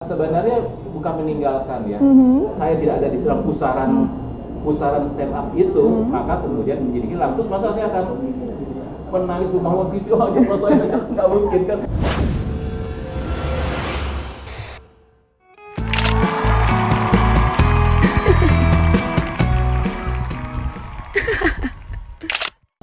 sebenarnya bukan meninggalkan ya. Saya tidak ada di dalam pusaran stand up itu, maka kemudian menjadi hilang. Terus masa saya akan menangis membangun video aja, masa saya nggak mungkin kan.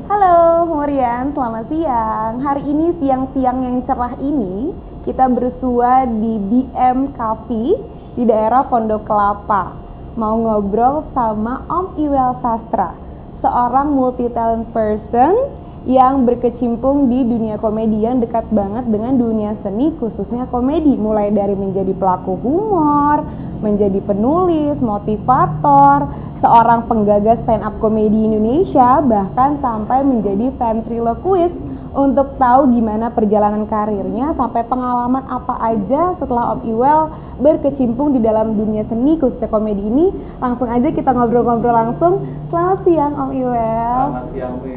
Halo Humorian, selamat siang. Hari ini siang-siang yang cerah ini kita bersua di BM Cafe di daerah Pondok Kelapa. Mau ngobrol sama Om Iwel Sastra, seorang multi-talent person yang berkecimpung di dunia komedi yang dekat banget dengan dunia seni, khususnya komedi. Mulai dari menjadi pelaku humor, menjadi penulis, motivator, seorang penggagas stand up komedi Indonesia, bahkan sampai menjadi ventriloquist untuk tahu gimana perjalanan karirnya sampai pengalaman apa aja setelah Om Iwel berkecimpung di dalam dunia seni khususnya komedi ini. Langsung aja kita ngobrol-ngobrol langsung. Selamat siang Om Iwel. Selamat siang, Pi.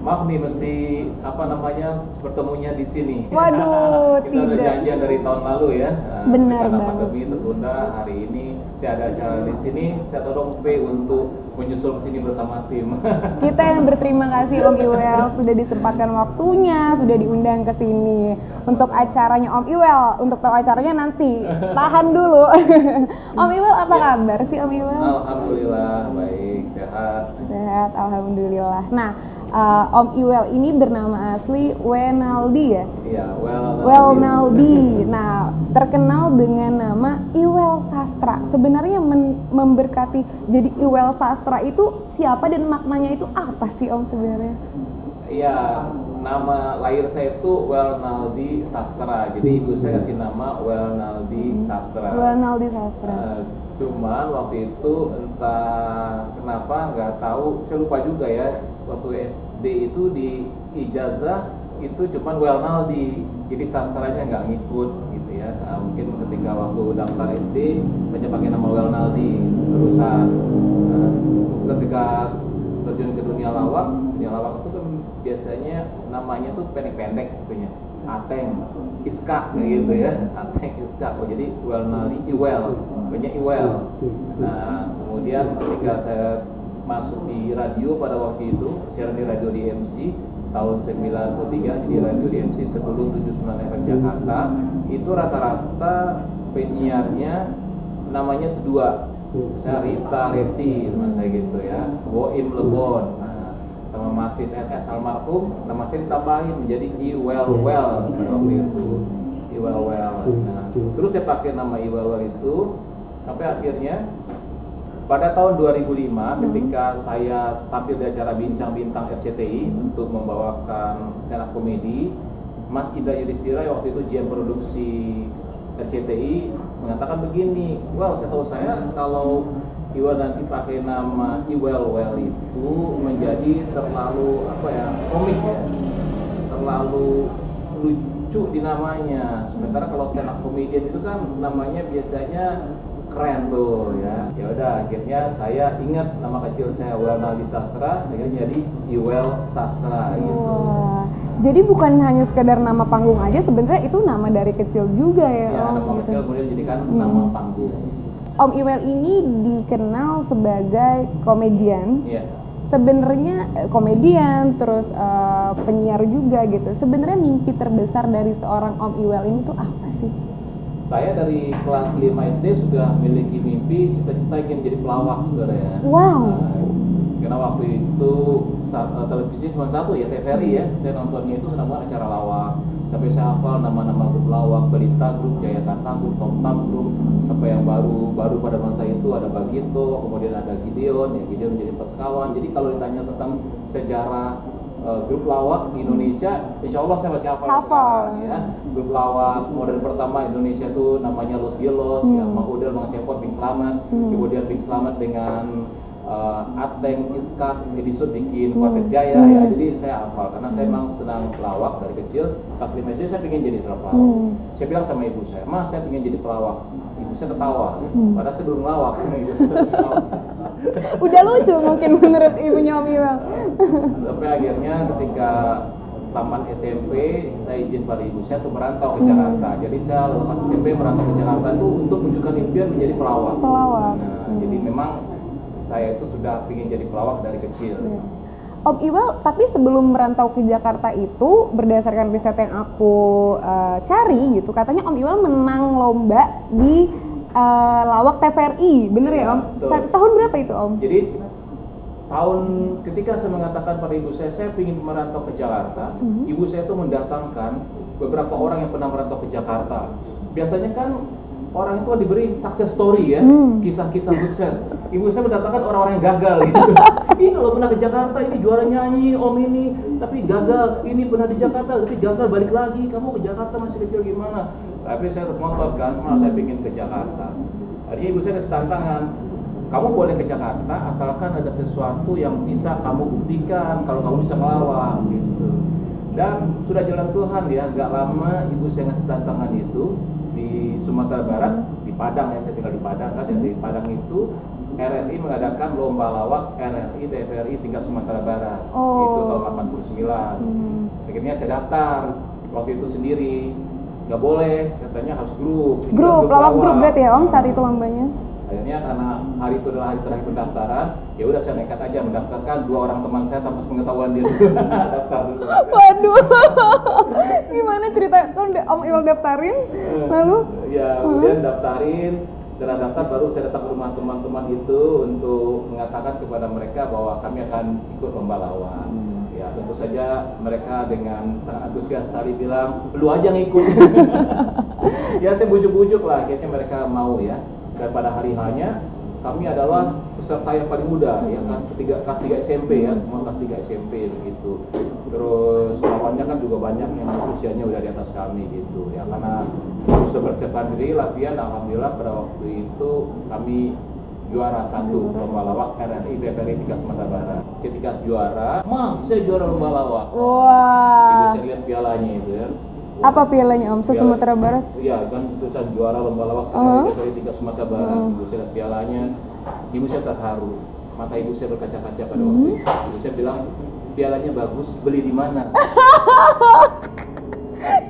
Maaf nih mesti bertemunya di sini. Waduh, kita udah janjian dari tahun lalu ya. Benar karena banget. pandemi tertunda, hari ini saya ada acara di sini. Saya tolong P untuk menyusul ke sini bersama tim. Kita yang berterima kasih Om Iwel sudah disempatkan waktunya, sudah diundang ke sini untuk acaranya Om Iwel. Untuk tahu acaranya nanti, tahan dulu. Om Iwel apa kabar sih Om Iwel? Alhamdulillah baik, sehat. Sehat, alhamdulillah. Nah, Om Iwel ini bernama asli Wenaldi ya? Iya, Wenaldi. Nah, terkenal dengan nama Iwel Sastra. Sebenarnya memberkati jadi Iwel Sastra itu siapa dan maknanya itu apa sih Om sebenarnya? Iya, nama lahir saya itu Wenaldi Sastra. Jadi ibu saya kasih nama Wenaldi Sastra. Wenaldi Sastra. Cuman waktu itu entah kenapa nggak tahu, saya lupa juga ya. Waktu SD itu di ijazah itu cuman Wenaldi, jadi sastranya nggak ngikut gitu ya. Mungkin ketika waktu daftar SD banyak pakai nama Wenaldi terusan. Ketika terjun ke dunia lawak itu kan biasanya namanya tuh pendek-pendek gitunya. Ateng, Iska kayak gitu ya. Ateng, Iska. Oh jadi Wenaldi Iwel, banyak Iwel. Nah kemudian ketika saya masuk di radio pada waktu itu, siaran di radio di MC tahun 93, jadi radio di MC sebelum 79 FM Jakarta, itu rata-rata penyiarnya namanya dua. Saya Rita Reti, nama saya gitu ya, Boim Lebon. Nah, sama Masis NS almarhum, nama saya ditambahin menjadi Iwel pada waktu itu. Iwel. Nah, terus saya pakai nama Iwel itu sampai akhirnya pada tahun 2005 ketika saya tampil di acara Bincang Bintang RCTI untuk membawakan stand up komedi, Mas Indra Yudhistira yang waktu itu GM produksi RCTI mengatakan begini, well setahu saya kalau Iwel nanti pakai nama Iwel itu menjadi terlalu komik ya, terlalu lucu di namanya. Sementara kalau stand up comedian itu kan namanya biasanya keren tuh ya. Ya udah akhirnya saya ingat nama kecil saya Wenaldi Sastra, akhirnya jadi Iwel Sastra gitu. Wah, jadi bukan hanya sekedar nama panggung aja, sebenarnya itu nama dari kecil juga ya. Ya, nama gitu. kecil kemudian dijadikan nama panggung. Om Iwel ini dikenal sebagai komedian. Iya. Sebenarnya komedian, terus penyiar juga gitu. Sebenarnya mimpi terbesar dari seorang Om Iwel ini tuh apa sih? Saya dari kelas 5 SD sudah memiliki mimpi, cita-cita ingin jadi pelawak sebenarnya. Wow. Karena waktu itu televisi cuma satu ya, TVRI ya. Saya nontonnya itu senang banget acara lawak. Sampai saya hafal nama-nama grup lawak, Belita Group, Jayakarta Group, Tomtam Group. Sampai yang baru pada masa itu ada Bagito, kemudian ada Gideon, ya Gideon menjadi 4 sekawan. Jadi kalau ditanya tentang sejarah grup lawak di Indonesia, insya Allah saya masih hafal sekarang ya. Grup lawak modern pertama Indonesia itu namanya Los Gelos, ya, Mang Udel, Mang Cepot, Bing Slamet. Kemudian Bing Slamet dengan Ateng, Iskak, Edison bikin Kuartet Jaya ya. Jadi saya hafal karena saya memang senang pelawak dari kecil. Pas 5 SD saya ingin jadi seorang pelawak. Saya bilang sama ibu saya, "Ma, saya ingin jadi pelawak." Ibu saya ketawa. Padahal saya belum lawak, ibu saya ketawa. Udah lucu mungkin menurut ibunya Om Iwel. Sampai akhirnya ketika taman SMP saya izin pada ibu saya untuk merantau ke Jakarta. Jadi saya lepas SMP merantau ke Jakarta itu untuk menunjukkan impian menjadi pelawak. Nah, jadi memang saya itu sudah ingin jadi pelawak dari kecil. Om Iwel, tapi sebelum merantau ke Jakarta itu, berdasarkan riset yang aku cari gitu, katanya Om Iwel menang lomba di lawak TVRI, bener ya Om? Betul. Tahun berapa itu Om? Jadi ketika saya mengatakan pada ibu saya ingin merantau ke Jakarta, ibu saya itu mendatangkan beberapa orang yang pernah merantau ke Jakarta. Biasanya kan orang itu diberi success story ya, kisah-kisah sukses. Ibu saya mendatangkan orang-orang yang gagal gitu. Ini loh pernah ke Jakarta, ini juara nyanyi, om ini, tapi gagal. Ini pernah di Jakarta, tapi gagal balik lagi. Kamu ke Jakarta masih kecil gimana? Tapi saya tetap ngotot kan, saya ingin ke Jakarta. Jadi ibu saya kasih tantangan, kamu boleh ke Jakarta asalkan ada sesuatu yang bisa kamu buktikan kalau kamu bisa melawak gitu. Dan sudah jalan Tuhan ya, gak lama ibu saya ngasih tantangan itu di Sumatera Barat, di Padang ya, saya tinggal di Padang kan, dan di Padang itu RRI mengadakan lomba lawak RRI TVRI tingkat Sumatera Barat. Itu tahun 89. Akhirnya saya daftar waktu itu sendiri, nggak boleh, katanya harus grup Lawak grup berarti ya Om saat itu lombanya? Akhirnya karena hari itu adalah hari terakhir pendaftaran, ya udah saya nekat aja mendaftarkan 2 orang teman saya tanpa pengetahuan dia daftar dulu. Waduh, gimana cerita? Kan Om Iwel daftarin, lalu? Ya, kemudian daftarin. Setelah daftar baru saya datang ke rumah teman-teman itu untuk mengatakan kepada mereka bahwa kami akan ikut lomba lawak. Ya tentu saja mereka dengan sangat antusias sekali bilang, lu aja ngikut. Ya saya bujuk-bujuk lah, akhirnya mereka mau ya. Dan pada hari hanya kami adalah peserta yang paling muda ya kan, kelas 3 SMP ya, semua kelas 3 SMP begitu. Terus lawannya kan juga banyak yang usianya udah di atas kami gitu ya, karena sudah bersiapkan diri latihan. Alhamdulillah pada waktu itu kami juara 1 lomba lawak RRI TVRI tingkat Sumatera Barat. Ketika juara, saya juara lomba lawak. Wah. Ibu saya lihat pialanya itu ya. Apa pialanya Om? Se-Sumatera Barat? Iya kan, tulisan juara lomba lawak RRI tingkat Sumatera Barat. Ibu saya lihat pialanya, ibu saya terharu. Mata ibu saya berkaca-kaca pada waktu itu. Ibu saya bilang, pialanya bagus, beli di mana?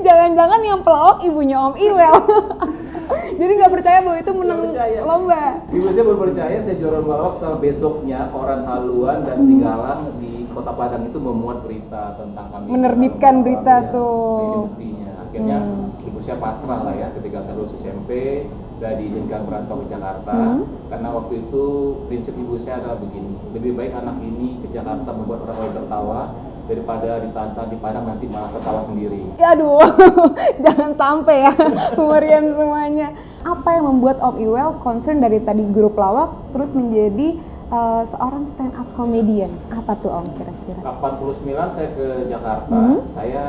Jangan-jangan yang pelawak ibunya Om Iwel. Jadi nggak percaya bahwa itu menang lomba. Ibu saya baru percaya saya juara lomba lawak setelah besoknya koran Haluan dan Singgalang di Kota Padang itu memuat berita tentang kami. Menerbitkan berita ya, tuh. Ini buktinya. Akhirnya ibu saya pasrah lah ya, ketika saya lulus SMP, saya diizinkan merantau ke Jakarta. Karena waktu itu prinsip ibu saya adalah begini, lebih baik anak ini ke Jakarta membuat orang lain tertawa daripada ditantang di Padang nanti malah ketawa sendiri. Ya aduh, jangan sampai ya kemerian semuanya. Apa yang membuat Om Iwel concern dari tadi grup lawak terus menjadi seorang stand up comedian? Apa tuh Om kira-kira? 89 saya ke Jakarta, saya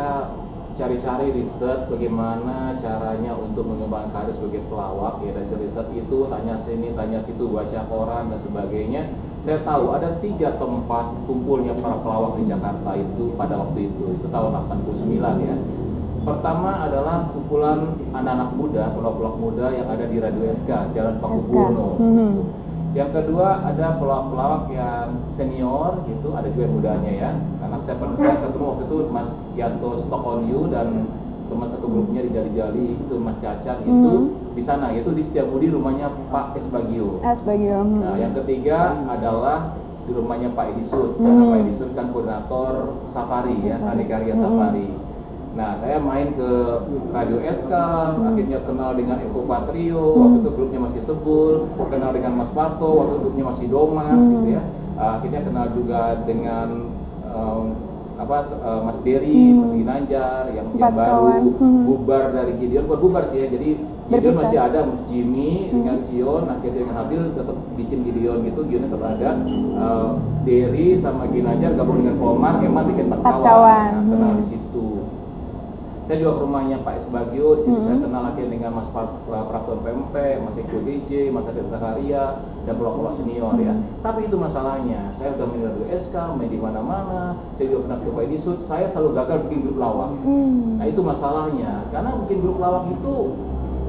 cari-cari riset bagaimana caranya untuk mengembangkan karir sebagai pelawak. Ya dari riset itu tanya sini, tanya situ, baca koran dan sebagainya. Saya tahu ada 3 tempat kumpulnya para pelawak di Jakarta itu pada waktu itu tahun 89 ya. Pertama adalah kumpulan anak-anak muda, pelawak-pelawak muda yang ada di Radio SK, Jalan Pakubuwono. Yang kedua ada pelawak-pelawak yang senior gitu, ada juga yang mudanya ya. Karena saya ketemu waktu itu Mas Yanto Stokonyu dan teman satu grupnya di Jali-Jali itu Mas Cacat itu di sana, yaitu di Setiabudi rumahnya Pak S. Bagio. Nah, yang ketiga adalah di rumahnya Pak Edi Sud, karena Pak Edi Sud kan koordinator Safari ya, Adikarya Safari. Nah, saya main ke Radio SK, akhirnya kenal dengan Eko Patrio, waktu itu grupnya masih Sebul, kenal dengan Mas Parto, waktu itu grupnya masih Domas gitu ya. Akhirnya kenal juga dengan Mas Dery, Mas Ginanjar yang baru bubar dari Gideon, bukan bubar sih ya, jadi Gideon masih ada, Mas Jimmy dengan Sion, akhirnya dengan Habil tetap bikin Gideon gitu, Gideon tetap ada, Dery sama Ginanjar gabung dengan Komar, Eman bikin Patskawan, nah, kenal di situ. Saya juga ke rumahnya Pak S. Bagio, di situ saya kenal lagi dengan Mas Prapton PMP, Mas Eko DJ, Mas Adit Zakaria, dan pelawak-pelawak senior ya. Tapi itu masalahnya, saya udah main di SK, main di mana-mana, saya juga pernah ke Pak Edisud, saya selalu gagal bikin grup lawak. Nah itu masalahnya, karena bikin grup lawak itu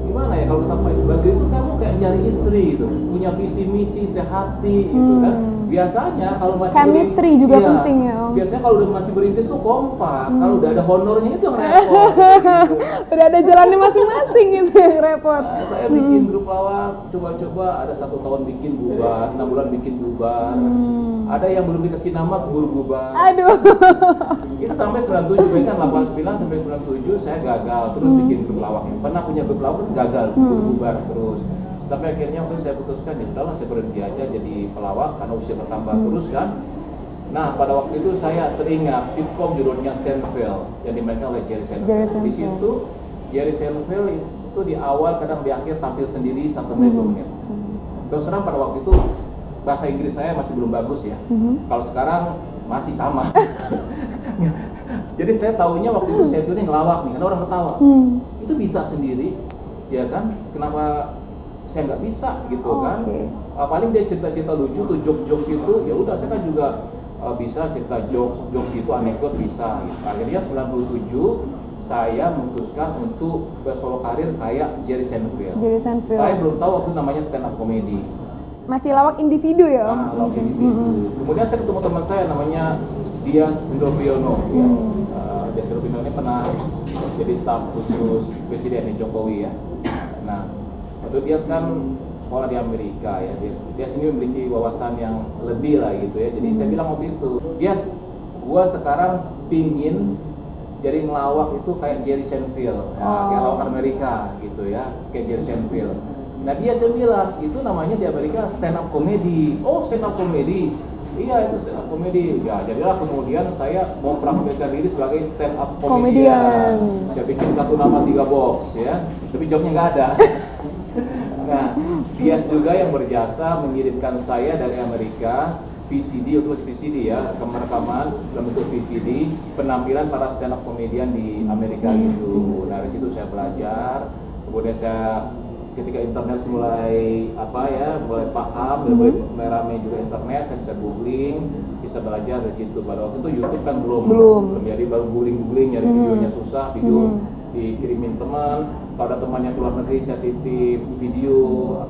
gimana ya, kalau kata Pak S. Bagio itu kamu kayak cari istri gitu, punya visi misi, sehati gitu kan. Biasanya kalau masih Chemistry juga penting ya, Om. Biasanya kalau udah masih berintis tuh kompak. Kalau udah ada honornya itu yang repot. Gitu. Udah ada jalannya masing-masing gitu yang repot. Nah, saya bikin grup lawak, coba-coba ada 1 tahun bikin bubar, 6 bulan bikin bubar. Ada yang belum dikasih nama keburu bubar. Aduh. Itu sampai 97, kan 89 sampai 97 saya gagal terus bikin grup lawak. Pernah punya grup lawak gagal, bubar terus. Sampai akhirnya waktu saya putuskan ya udahlah saya berhenti aja jadi pelawak karena usia bertambah terus kan. Nah pada waktu itu saya teringat sitkom judulnya Seinfeld yang dimainkan oleh Jerry Seinfeld. Di situ Jerry Seinfeld itu di awal kadang di akhir tampil sendiri 1 menit 2 menit. Terus terang pada waktu itu bahasa Inggris saya masih belum bagus ya. Kalau sekarang masih sama. Jadi saya tahunya waktu itu saya tuh ngelawak nih, karena orang ketawa. Itu bisa sendiri, ya kan? Kenapa saya nggak bisa gitu kan? Paling dia cerita-cerita lucu tuh, jokes-jokes itu, ya udah saya kan juga bisa cerita jokes itu, anekdot bisa. Gitu. Akhirnya 97 saya memutuskan untuk bersolo karir kayak Jerry Seinfeld. Saya belum tahu waktu namanya stand up comedy. Masih lawak individu ya, Om? Lawak individu. Kemudian saya ketemu teman saya namanya Dias Hendro-Priyono. Dias Hendro-Priyono ini pernah jadi staf khusus Presiden Jokowi ya. Nah, waktu Dias kan sekolah di Amerika ya. Dias ini memiliki wawasan yang lebih lah gitu ya. Jadi saya bilang waktu itu, Dias, gua sekarang pingin jadi ngelawak itu kayak Jerry Seinfeld, kayak lawak Amerika gitu ya, kayak Jerry Seinfeld. Nah dia bilang, itu namanya di Amerika stand up comedy. Oh stand up comedy? Iya itu stand up comedy. Ya jadilah kemudian saya mau praktekkan diri sebagai stand up comedian. Saya bikin satu nama 3 box ya, tapi jobnya nggak ada. Nah dia juga yang berjasa mengirimkan saya dari Amerika VCD, terus VCD ya, rekaman dalam bentuk VCD penampilan para stand up comedian di Amerika gitu. Nah dari situ saya belajar, kemudian saya ketika internet mulai mulai paham, mulai rame juga internet, saya bisa googling, bisa belajar dari situ. Pada waktu itu YouTube kan belum, jadi baru googling nyari videonya susah, video dikirimin teman. Kalau ada teman yang keluar negeri saya titip video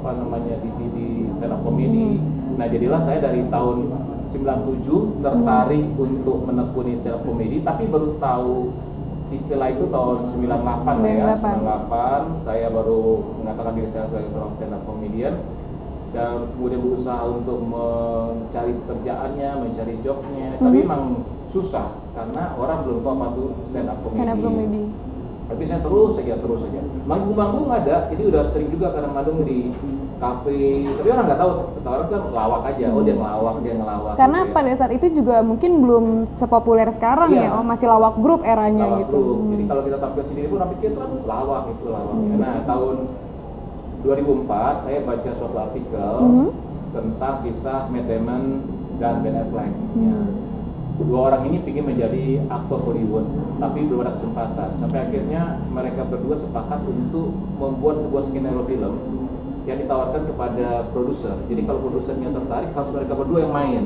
DVD stand up comedy. Nah jadilah saya dari tahun 97 tertarik untuk menekuni stand up comedy, tapi baru tahu istilah itu tahun 98 ya, 98 saya baru mengatakan diri saya sebagai seorang stand up comedian dan kemudian berusaha untuk mencari pekerjaannya, mencari jobnya, tapi emang susah karena orang belum tahu apa itu stand up comedy. Tapi saya terus saja. Manggung-manggung ada, jadi udah sering juga kadang manggung di kafe, tapi orang nggak tahu, orang kan ngelawak aja, oh dia ngelawak. Karena gitu, pada saat itu juga mungkin belum sepopuler sekarang ya, masih lawak grup eranya lawak gitu. Grup. Jadi kalau kita tampil sendiri pun pikir itu kan lawak. Nah tahun 2004 saya baca suatu artikel tentang kisah Matt Damon dan Ben Affleck. Dua orang ini ingin menjadi aktor Hollywood, tapi belum ada kesempatan. Sampai akhirnya mereka berdua sepakat untuk membuat sebuah skenario film yang ditawarkan kepada produser. Jadi kalau produsernya tertarik, harus mereka berdua yang main.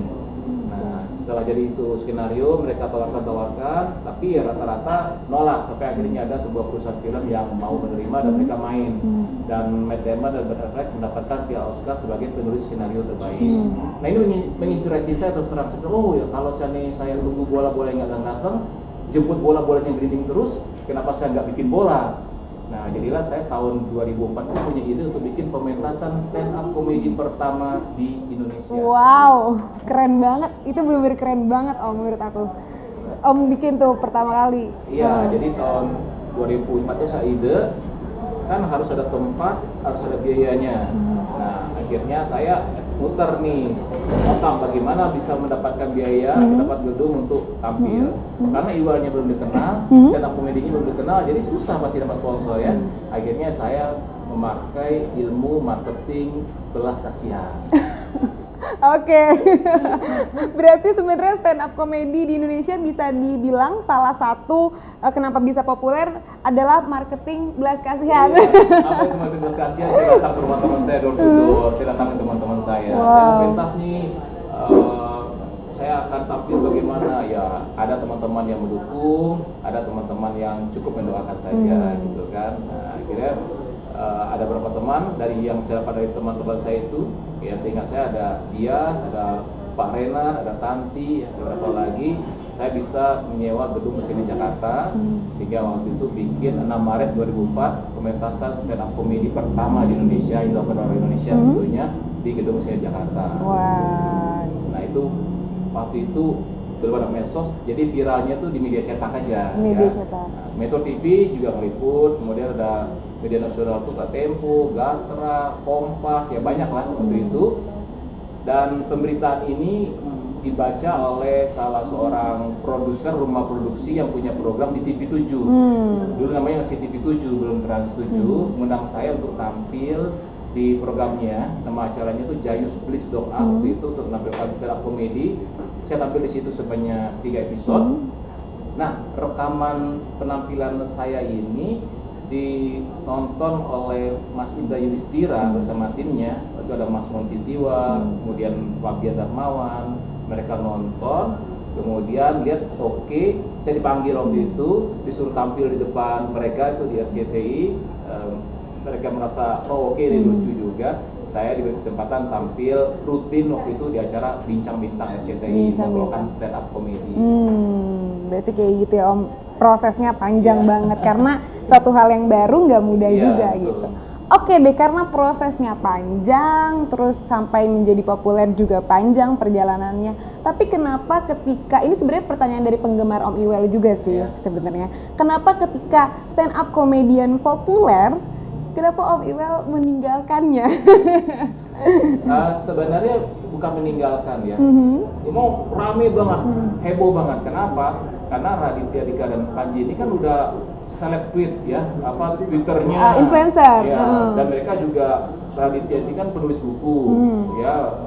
Nah, setelah jadi itu skenario, mereka tawarkan, tapi ya rata-rata nolak. Sampai akhirnya ada sebuah perusahaan film yang mau menerima dan mereka main. Dan Matt Damon dan Ben Affleck mendapatkan Piala Oscar sebagai penulis skenario terbaik. Nah ini menginspirasi saya terus terang. Oh ya kalau saya tunggu bola-bola yang datang, jemput bola-bolanya grinding terus, kenapa saya nggak bikin bola? Nah jadilah saya tahun 2004 punya ide untuk bikin pementasan stand up comedy pertama di Indonesia. Wow, keren banget. Itu benar-benar keren banget Om menurut aku. Om bikin tuh pertama kali. Iya, jadi tahun 2004 itu saya ide, kan harus ada tempat, harus ada biayanya. Nah akhirnya saya muter nih, otak bagaimana bisa mendapatkan biaya, mendapat gedung untuk tampil. Karena iwalnya belum dikenal, stand up comedy-nya belum dikenal, jadi susah pasti dapat sponsor ya. Akhirnya saya memakai ilmu marketing belas kasihan. Oke. Berarti sebenarnya stand up comedy di Indonesia bisa dibilang salah satu kenapa bisa populer adalah marketing belas kasihan. Apa itu marketing belas kasihan? Saya datang ke rumah teman saya door to door, saya datang ke teman-teman saya. Saya mau pentas nih, saya akan tampil bagaimana ya. Ada teman-teman yang mendukung, ada teman-teman yang cukup mendoakan saja gitu kan. Nah, akhirnya ada beberapa teman dari yang saya dapat dari teman-teman saya itu, ya sehingga saya ada Dias, ada Pak Renan, ada Tanti, ada beberapa lagi. Saya bisa menyewa gedung mesin di Jakarta, sehingga waktu itu bikin 6 Maret 2004 pementasan stand up comedy pertama di Indonesia, yang dilakukan oleh Indonesia tentunya di gedung mesin di Jakarta. Wah. Nah itu waktu itu belum ada medsos, jadi viralnya tuh di media cetak aja. Media ya. cetak. Nah, Metro TV juga ngeliput, kemudian ada media nasional tuh kayak Tempo, Gatra, Kompas, ya banyak lah waktu itu. Dan pemberitaan ini dibaca oleh salah seorang produser rumah produksi yang punya program di TV7. Dulu namanya masih TV7, belum Trans 7, mengundang saya untuk tampil di programnya. Nama acaranya itu Jayus Please Dog waktu itu untuk menampilkan stand up comedy. Saya tampil di situ sebanyak 3 episode. Nah, rekaman penampilan saya ini ditonton oleh Mas Indra Yudhistira bersama timnya. Itu ada Mas Montitiwa, kemudian Fabian Darmawan. Mereka nonton, kemudian lihat oke, saya dipanggil waktu itu, disuruh tampil di depan mereka itu di RCTI. Mereka merasa oh oke, ini lucu juga. Saya diberi kesempatan tampil rutin waktu itu di acara Bincang Bintang RCTI, membawakan stand up comedy. Berarti kayak gitu ya Om, prosesnya panjang banget karena satu hal yang baru nggak mudah juga betul. gitu. Oke deh, karena prosesnya panjang, terus sampai menjadi populer juga panjang perjalanannya. Tapi kenapa ketika, ini sebenarnya pertanyaan dari penggemar Om Iwel juga sih sebenarnya. Kenapa ketika stand up komedian populer, kenapa Om Iwel meninggalkannya? Sebenarnya bukan meninggalkan ya. Mau rame banget, heboh banget. Kenapa? Karena Raditya Dika dan Panji ini kan udah seleb tweet ya, Twitternya influencer. ya, dan mereka juga Raditya ini kan penulis buku ya.